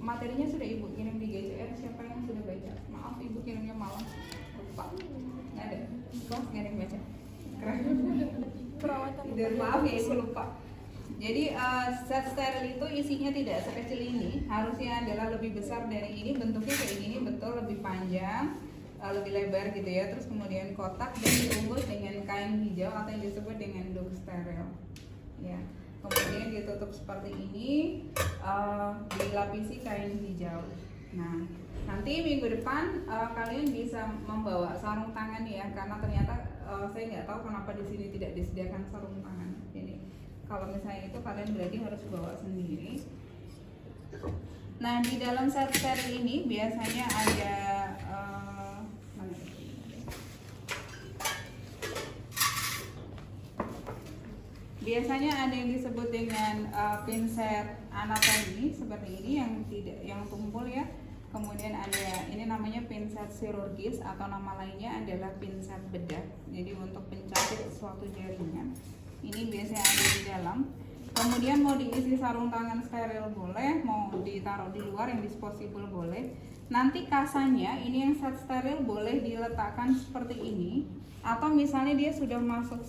materinya sudah ibu kirim di GCR. Siapa yang sudah baca? Maaf ibu kirimnya malam, lupa. Nggak ada, kelas nggak ada yang baca. Keren. Perawatan Maaf ya ibu lupa. Jadi set steril itu isinya tidak sekecil ini, harusnya adalah lebih besar dari ini, bentuknya kayak gini, betul, lebih panjang, lebih lebar gitu ya. Terus kemudian kotak dan dibungkus dengan kain hijau atau yang disebut dengan duk steril. Ya. Kemudian ditutup seperti ini, dilapisi kain hijau. Nah, nanti minggu depan kalian bisa membawa sarung tangan ya, karena ternyata saya nggak tahu kenapa di sini tidak disediakan sarung tangan. Jadi kalau misalnya itu kalian berarti harus bawa sendiri. Nah, di dalam set steril ini biasanya ada yang disebut dengan pinset anatomi seperti ini yang tumpul ya. Kemudian ada ini namanya pinset chirurgis atau nama lainnya adalah pinset bedah. Jadi untuk pencapit suatu jaringan. Ini biasanya ada di dalam. Kemudian mau diisi sarung tangan steril boleh, mau ditaruh di luar yang disposable boleh. Nanti kasanya ini yang set steril boleh diletakkan seperti ini, atau misalnya dia sudah masuk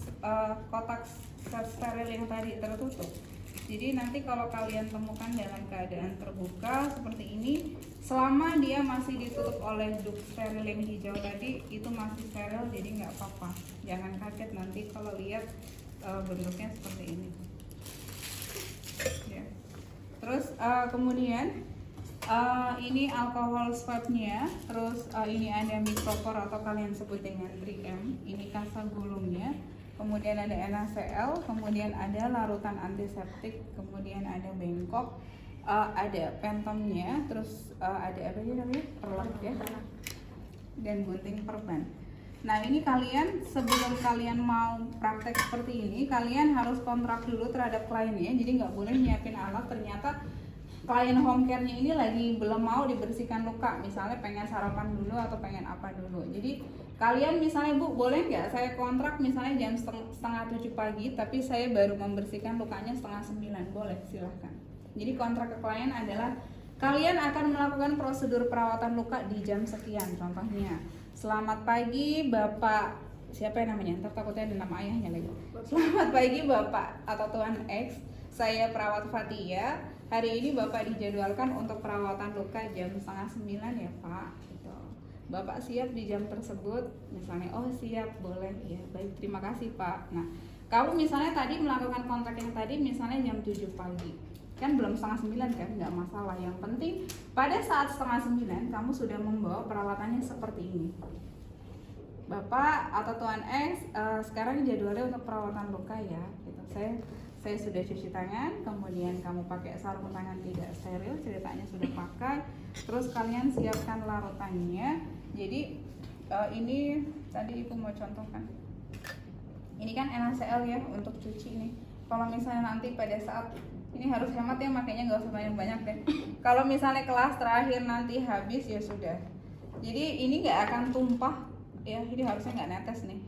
kotak set steril yang tadi tertutup. Jadi nanti kalau kalian temukan dalam keadaan terbuka seperti ini, selama dia masih ditutup oleh duk steril yang hijau tadi, itu masih steril, jadi nggak apa-apa. Jangan kaget nanti kalau lihat bentuknya seperti ini ya. Terus kemudian ini alkohol swabnya, terus ini ada mikropor atau kalian sebut dengan 3M, ini kasa gulungnya, kemudian ada NaCl, kemudian ada larutan antiseptik, kemudian ada bengkok, ada pentomnya, terus ada apa sih namanya, perlak ya, dan gunting perban. Nah, ini kalian sebelum kalian mau praktek seperti ini, kalian harus kontrak dulu terhadap kliennya. Jadi nggak boleh nyiapin alat, ternyata klien home care-nya ini lagi belum mau dibersihkan luka, misalnya pengen sarapan dulu atau pengen apa dulu. Jadi kalian misalnya, Bu, boleh nggak saya kontrak misalnya jam setengah 7 pagi, tapi saya baru membersihkan lukanya setengah 9, boleh, silahkan. Jadi kontrak ke klien adalah kalian akan melakukan prosedur perawatan luka di jam sekian, contohnya. Selamat pagi Bapak, siapa yang namanya? Ntar takutnya ada nama ayahnya lagi. Selamat pagi Bapak atau Tuan X, saya perawat Fatia. Hari ini Bapak dijadwalkan untuk perawatan luka jam setengah 9 ya Pak. Gitu. Bapak siap di jam tersebut? Misalnya, oh siap, boleh ya. Baik, terima kasih Pak. Nah, kamu misalnya tadi melakukan kontak yang tadi misalnya jam 7 pagi. Kan belum setengah 9 kan, nggak masalah. Yang penting pada saat setengah 9 kamu sudah membawa peralatannya seperti ini. Bapak atau Tuan X, sekarang jadwalnya untuk perawatan luka ya. Gitu. Saya sudah cuci tangan, kemudian kamu pakai sarung tangan tidak steril, ceritanya sudah pakai. Terus kalian siapkan larutannya. Jadi ini tadi Ibu mau contohkan. Ini kan NaCl ya untuk cuci nih. Kalau misalnya nanti pada saat ini harus hemat ya, makanya nggak usah banyak-banyak deh. Kalau misalnya kelas terakhir nanti habis ya sudah. Jadi ini nggak akan tumpah ya, ini harusnya nggak netes nih.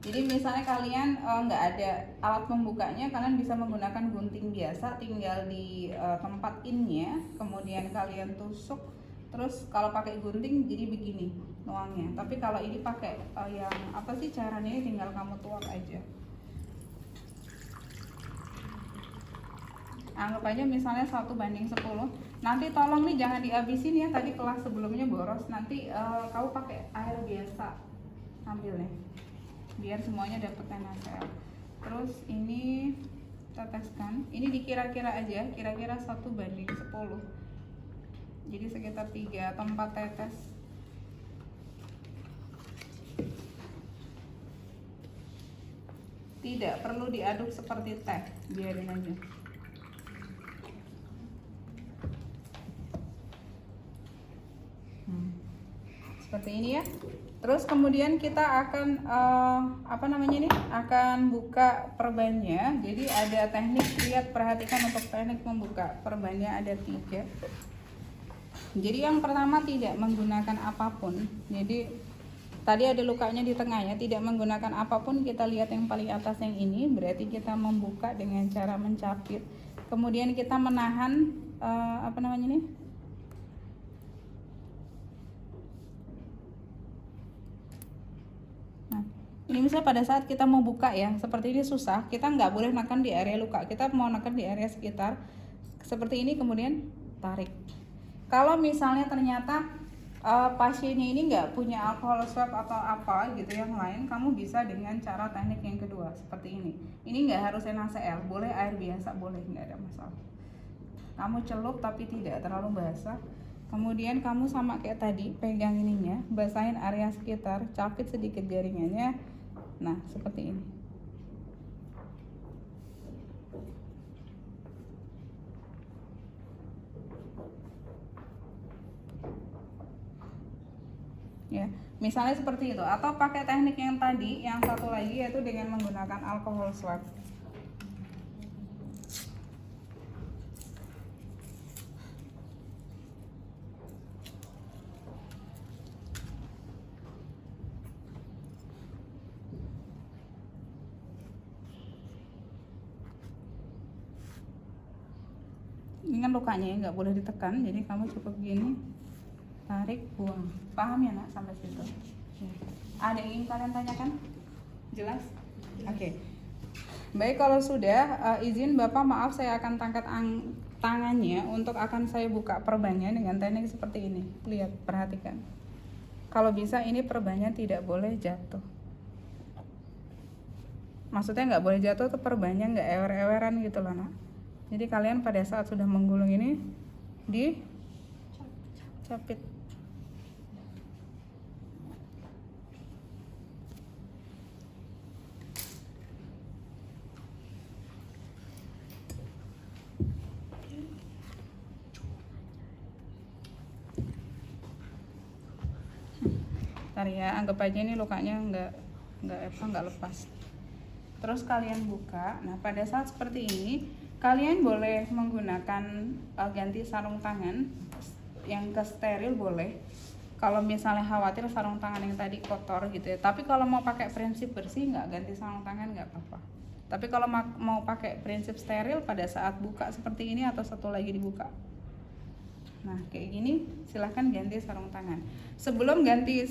Jadi misalnya kalian nggak ada alat pembukanya, kalian bisa menggunakan gunting biasa, tinggal di tempatinnya, kemudian kalian tusuk. Terus kalau pakai gunting jadi begini nuangnya. Tapi kalau ini pakai yang apa sih caranya? Tinggal kamu tuang aja. Anggap aja misalnya 1:10. Nanti tolong nih jangan dihabisin ya, tadi kelas sebelumnya boros. Nanti kamu pakai air biasa, ambil nih, biar semuanya dapat NaCl. Terus ini teteskan, ini dikira-kira aja, kira-kira 1:10. Jadi sekitar 3 atau 4 tetes. Tidak perlu diaduk seperti teh, biarin aja. Seperti ini ya. Terus kemudian kita akan akan buka perbannya. Jadi ada teknik, lihat perhatikan untuk teknik membuka perbannya ada 3. Jadi yang pertama tidak menggunakan apapun. Jadi tadi ada lukanya di tengahnya, tidak menggunakan apapun. Kita lihat yang paling atas yang ini, berarti kita membuka dengan cara mencapit. Kemudian kita menahan misalnya pada saat kita mau buka ya, seperti ini susah, kita nggak boleh neken di area luka, kita mau neken di area sekitar seperti ini, kemudian tarik. Kalau misalnya ternyata pasiennya ini nggak punya alcohol swab atau apa gitu yang lain, kamu bisa dengan cara teknik yang kedua seperti ini. Ini nggak harus NaCl, boleh air biasa, boleh, nggak ada masalah. Kamu celup tapi tidak terlalu basah. Kemudian kamu sama kayak tadi, pegang ininya, basahin area sekitar, capit sedikit jaringannya. Nah, seperti ini. Ya, misalnya seperti itu, atau pakai teknik yang tadi, yang satu lagi yaitu dengan menggunakan alcohol swab. Ini kan lukanya ya, nggak boleh ditekan, jadi kamu cukup gini, tarik, buang. Paham ya nak sampai situ? Ya. Ada yang ingin kalian tanyakan? Jelas? Oke. Baik, kalau sudah, izin Bapak, maaf saya akan angkat tangannya untuk akan saya buka perbannya dengan teknik seperti ini. Lihat, perhatikan. Kalau bisa ini perbannya tidak boleh jatuh. Maksudnya nggak boleh jatuh tuh perbannya nggak ewer-eweran gitu loh nak. Jadi kalian pada saat sudah menggulung ini dicapit. Ntar ya, anggap aja ini lukanya nggak lepas. Terus kalian buka. Nah, pada saat seperti ini kalian boleh menggunakan ganti sarung tangan yang ke steril boleh. Kalau misalnya khawatir sarung tangan yang tadi kotor gitu ya. Tapi kalau mau pakai prinsip bersih, nggak ganti sarung tangan nggak apa-apa. Tapi kalau mau pakai prinsip steril pada saat buka seperti ini atau satu lagi dibuka. Nah, kayak gini silahkan ganti sarung tangan. Sebelum ganti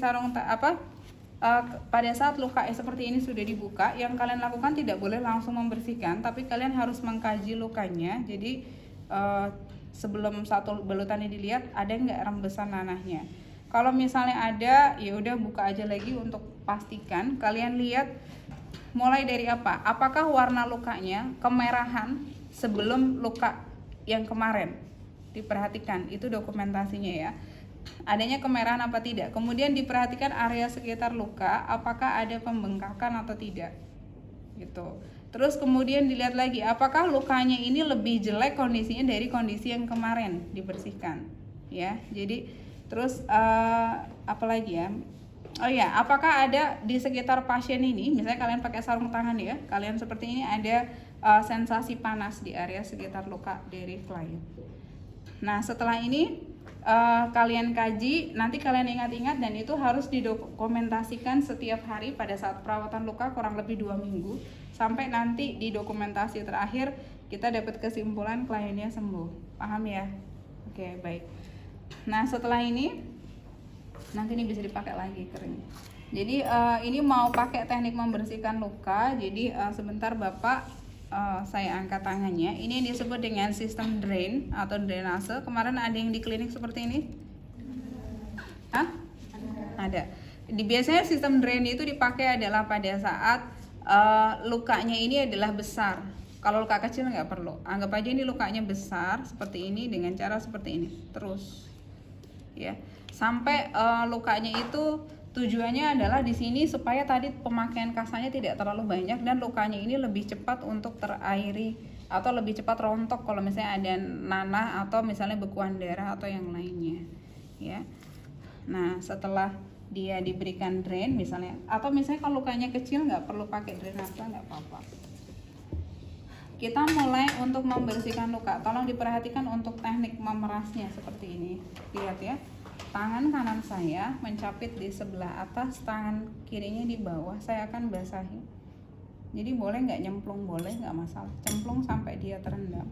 pada saat luka seperti ini sudah dibuka, yang kalian lakukan tidak boleh langsung membersihkan, tapi kalian harus mengkaji lukanya. Jadi sebelum satu balutannya dilihat ada nggak rembesan nanahnya. Kalau misalnya ada, ya udah buka aja lagi untuk pastikan. Kalian lihat mulai dari apa? Apakah warna lukanya kemerahan sebelum luka yang kemarin? Diperhatikan, itu dokumentasinya ya. Adanya kemerahan apa tidak. Kemudian diperhatikan area sekitar luka, apakah ada pembengkakan atau tidak. Gitu. Terus kemudian dilihat lagi, apakah lukanya ini lebih jelek kondisinya dari kondisi yang kemarin, dibersihkan. Ya. Jadi terus apa lagi ya? Oh ya, apakah ada di sekitar pasien ini, misalnya kalian pakai sarung tangan ya, kalian seperti ini ada sensasi panas di area sekitar luka dari klien. Nah, setelah ini kalian kaji, nanti kalian ingat-ingat, dan itu harus didokumentasikan setiap hari pada saat perawatan luka kurang lebih 2 minggu, sampai nanti di dokumentasi terakhir kita dapat kesimpulan kliennya sembuh. Paham ya? Oke, baik. Nah, setelah ini nanti ini bisa dipakai lagi kering. Jadi ini mau pakai teknik membersihkan luka. Jadi sebentar Bapak, saya angkat tangannya. Ini yang disebut dengan sistem drain atau drainase. Kemarin ada yang di klinik seperti ini? Hah? Ada. Biasanya sistem drain itu dipakai adalah pada saat lukanya ini adalah besar. Kalau luka kecil nggak perlu. Anggap aja ini lukanya besar seperti ini dengan cara seperti ini. Terus, ya, sampai lukanya itu tujuannya adalah di sini supaya tadi pemakaian kasanya tidak terlalu banyak dan lukanya ini lebih cepat untuk terairi atau lebih cepat rontok kalau misalnya ada nanah atau misalnya bekuan darah atau yang lainnya, ya. Nah, setelah dia diberikan drain misalnya, atau misalnya kalau lukanya kecil nggak perlu pakai drainase, nggak apa-apa. Kita mulai untuk membersihkan luka. Tolong diperhatikan untuk teknik memerasnya seperti ini. Lihat ya. Tangan kanan saya mencapit di sebelah atas, tangan kirinya di bawah. Saya akan basahi. Jadi boleh nggak nyemplung, boleh, nggak masalah. Cemplung sampai dia terendam.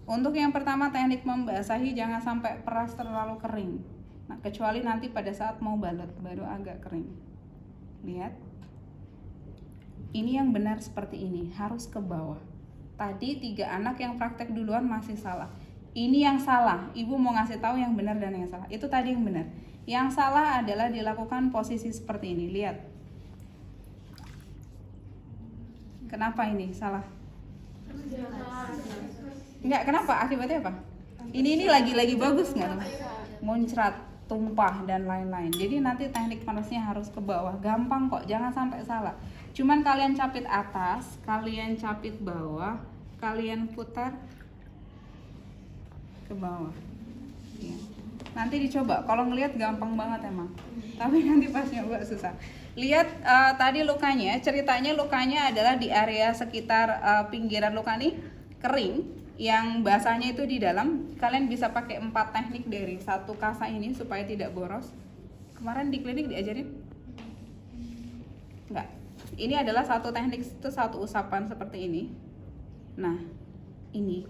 Untuk yang pertama teknik membasahi, jangan sampai peras terlalu kering. Nah, kecuali nanti pada saat mau balut baru agak kering. Lihat. Ini yang benar seperti ini, harus ke bawah. Tadi 3 anak yang praktek duluan masih salah. Ini yang salah, ibu mau ngasih tahu yang benar dan yang salah. Itu tadi yang benar. Yang salah adalah dilakukan posisi seperti ini, lihat. Kenapa ini salah? Enggak, kenapa? Akibatnya apa? Ini lagi bagus nggak? Muncrat, tumpah dan lain-lain. Jadi nanti teknik panasnya harus ke bawah. Gampang kok, jangan sampai salah. Cuman kalian capit atas, kalian capit bawah, kalian putar ke bawah. Ya. Nanti dicoba. Kalau ngelihat gampang banget emang. Tapi nanti pas nyoba susah. Lihat tadi lukanya, ceritanya lukanya adalah di area sekitar pinggiran luka nih kering. Yang basahnya itu di dalam. Kalian bisa pakai 4 teknik dari satu kasa ini supaya tidak boros. Kemarin di klinik diajarin? Enggak. Ini adalah satu teknik, itu satu usapan seperti ini. Nah, ini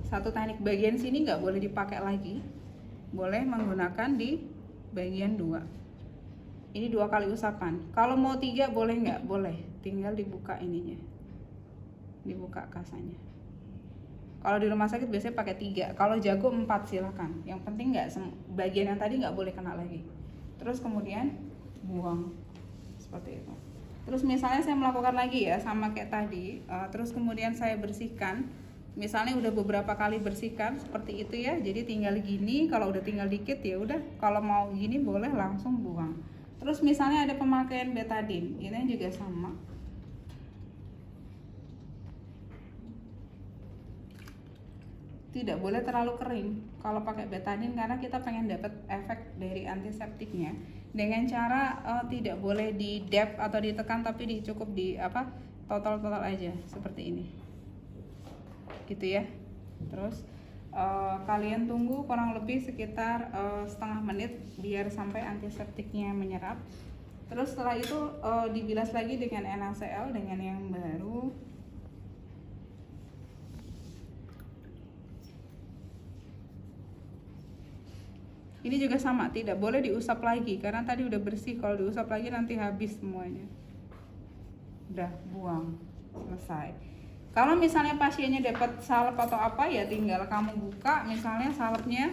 satu teknik bagian sini nggak boleh dipakai lagi. Boleh menggunakan di bagian 2. Ini 2 kali usapan. Kalau mau 3 boleh nggak? Boleh. Tinggal dibuka ininya. Dibuka kasanya. Kalau di rumah sakit biasanya pakai 3. Kalau jago 4 silahkan. Yang penting nggak bagian yang tadi nggak boleh kena lagi. Terus kemudian buang seperti itu. Terus misalnya saya melakukan lagi ya sama kayak tadi. Terus kemudian saya bersihkan. Misalnya udah beberapa kali bersihkan seperti itu ya. Jadi tinggal gini. Kalau udah tinggal dikit ya udah. Kalau mau gini boleh langsung buang. Terus misalnya ada pemakaian betadine. Ini juga sama. Tidak boleh terlalu kering kalau pakai betadine karena kita pengen dapat efek dari antiseptiknya dengan cara tidak boleh di dab atau ditekan tapi cukup di total aja seperti ini gitu ya. Terus kalian tunggu kurang lebih sekitar setengah menit biar sampai antiseptiknya menyerap. Terus setelah itu dibilas lagi dengan NaCl dengan yang baru. Ini juga sama, tidak boleh diusap lagi karena tadi udah bersih. Kalau diusap lagi nanti habis semuanya. Udah buang, selesai. Kalau misalnya pasiennya dapat salep atau apa ya tinggal kamu buka, misalnya salepnya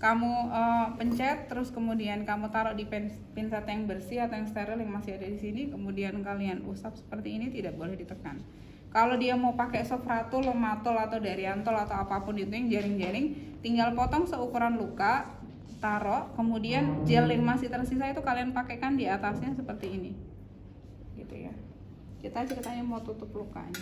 kamu pencet, terus kemudian kamu taruh di pinset yang bersih atau yang steril yang masih ada di sini, kemudian kalian usap seperti ini, tidak boleh ditekan. Kalau dia mau pakai sofratul, lomatol atau dariantol atau apapun itu yang jaring-jaring, tinggal potong seukuran luka, taruh, kemudian gel yang masih tersisa itu kalian pakaikan di atasnya seperti ini, gitu ya. Kita ceritanya mau tutup lukanya.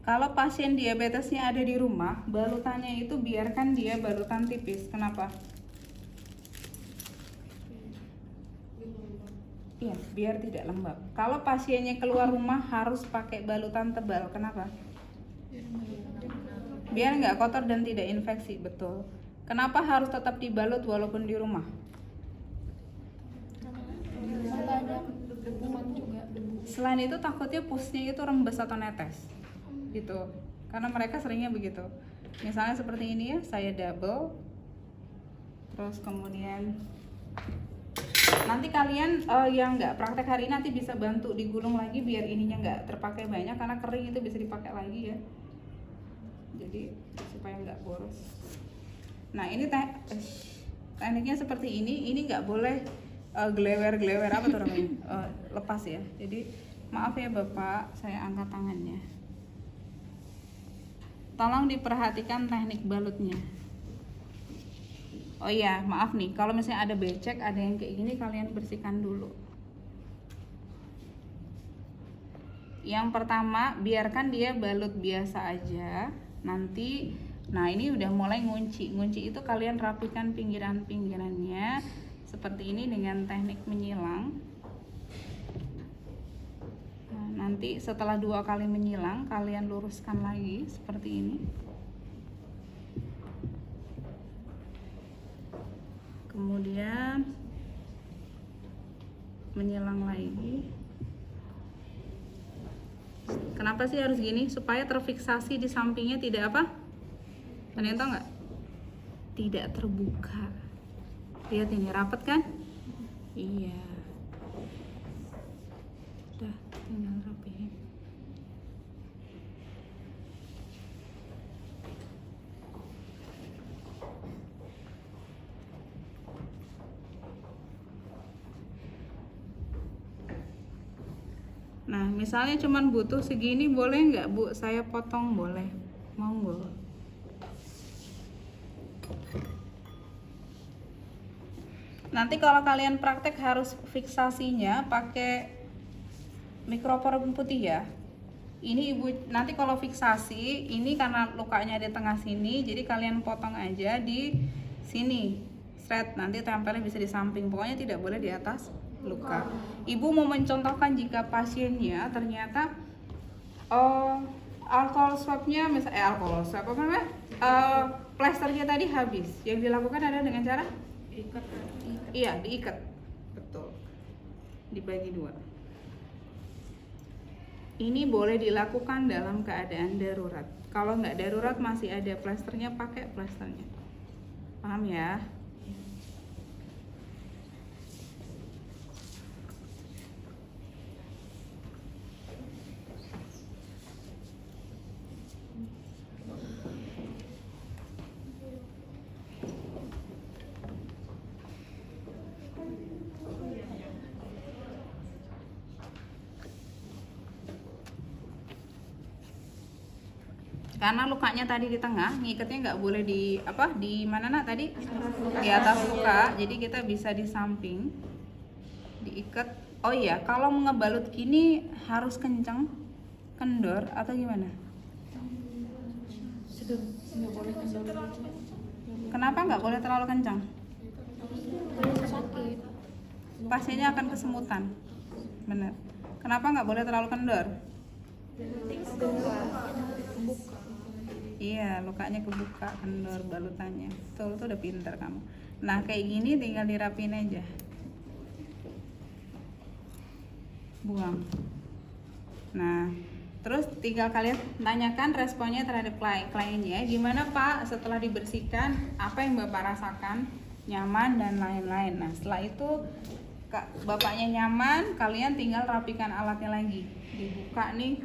Kalau pasien diabetesnya ada di rumah, balutannya itu biarkan dia balutan tipis. Kenapa? Iya, biar tidak lembab. Kalau pasiennya keluar rumah harus pakai balutan tebal. Kenapa? Biar nggak kotor dan tidak infeksi. Betul. Kenapa harus tetap dibalut walaupun di rumah? Selain itu takutnya pusnya itu rembes atau netes. Gitu, karena mereka seringnya begitu. Misalnya seperti ini ya, saya double, terus kemudian nanti kalian yang nggak praktek hari ini nanti bisa bantu digulung lagi biar ininya nggak terpakai banyak karena kering itu bisa dipakai lagi ya. Jadi supaya nggak boros. Nah ini tekniknya seperti ini nggak boleh gelewer apa tuh namanya lepas ya. Jadi maaf ya Bapak, saya angkat tangannya. Tolong diperhatikan teknik balutnya. Oh iya, maaf nih, kalau misalnya ada becek, ada yang kayak gini, kalian bersihkan dulu. Yang pertama, biarkan dia balut biasa aja. Nanti, nah ini udah mulai ngunci. Ngunci itu kalian rapikan pinggiran-pinggirannya seperti ini dengan teknik menyilang. Nanti setelah 2 kali menyilang kalian luruskan lagi seperti ini. Kemudian menyilang lagi. Kenapa sih harus gini? Supaya terfiksasi di sampingnya tidak apa? Kalian tahu nggak? Tidak terbuka. Lihat ini rapat kan? Iya. Udah, tinggal rapihin. Nah, misalnya cuman butuh segini, boleh nggak Bu? Saya potong, boleh. Monggo. Nanti kalau kalian praktek harus fiksasinya pakai mikropor putih ya. Ini Ibu nanti kalau fiksasi, ini karena lukanya di tengah sini, jadi kalian potong aja di sini. Thread nanti tempelnya bisa di samping. Pokoknya tidak boleh di atas luka. Ibu mau mencontohkan jika pasiennya ternyata alkohol swabnya alkohol swab apa namanya? Plasternya tadi habis. Yang dilakukan adalah dengan cara ikat. Iya, diikat. Betul. Dibagi dua. Ini boleh dilakukan dalam keadaan darurat. Kalau nggak darurat masih ada plasternya, pakai plasternya. Paham ya? Karena lukanya tadi di tengah, ngikatnya nggak boleh di mana nak tadi di atas luka, jadi kita bisa di samping diikat. Oh iya, kalau ngebalut gini harus kenceng, kendor atau gimana? Kenapa nggak boleh terlalu kencang? Sakit. Pasiennya akan kesemutan. Benar. Kenapa nggak boleh terlalu kendor? Iya, lukanya kebuka, kendor balutannya. Betul, tuh udah pinter kamu. Nah, kayak gini tinggal dirapin aja. Buang. Nah, terus tinggal kalian tanyakan responnya terhadap kliennya. Gimana Pak setelah dibersihkan? Apa yang Bapak rasakan? Nyaman dan lain-lain. Nah, setelah itu Bapaknya nyaman, kalian tinggal rapikan alatnya lagi. Dibuka nih,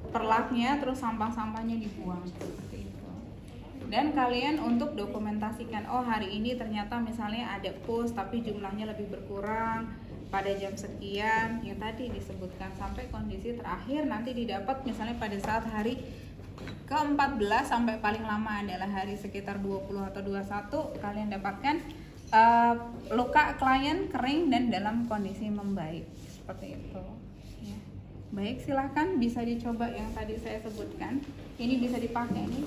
perlaknya, terus sampah-sampahnya dibuang seperti itu. Dan kalian untuk dokumentasikan, oh hari ini ternyata misalnya ada push tapi jumlahnya lebih berkurang pada jam sekian yang tadi disebutkan, sampai kondisi terakhir nanti didapat misalnya pada saat hari ke-14 sampai paling lama adalah hari sekitar 20 atau 21, kalian dapatkan luka klien kering dan dalam kondisi membaik seperti itu. Ya. Baik, silahkan bisa dicoba yang tadi saya sebutkan. Ini bisa dipakai nih.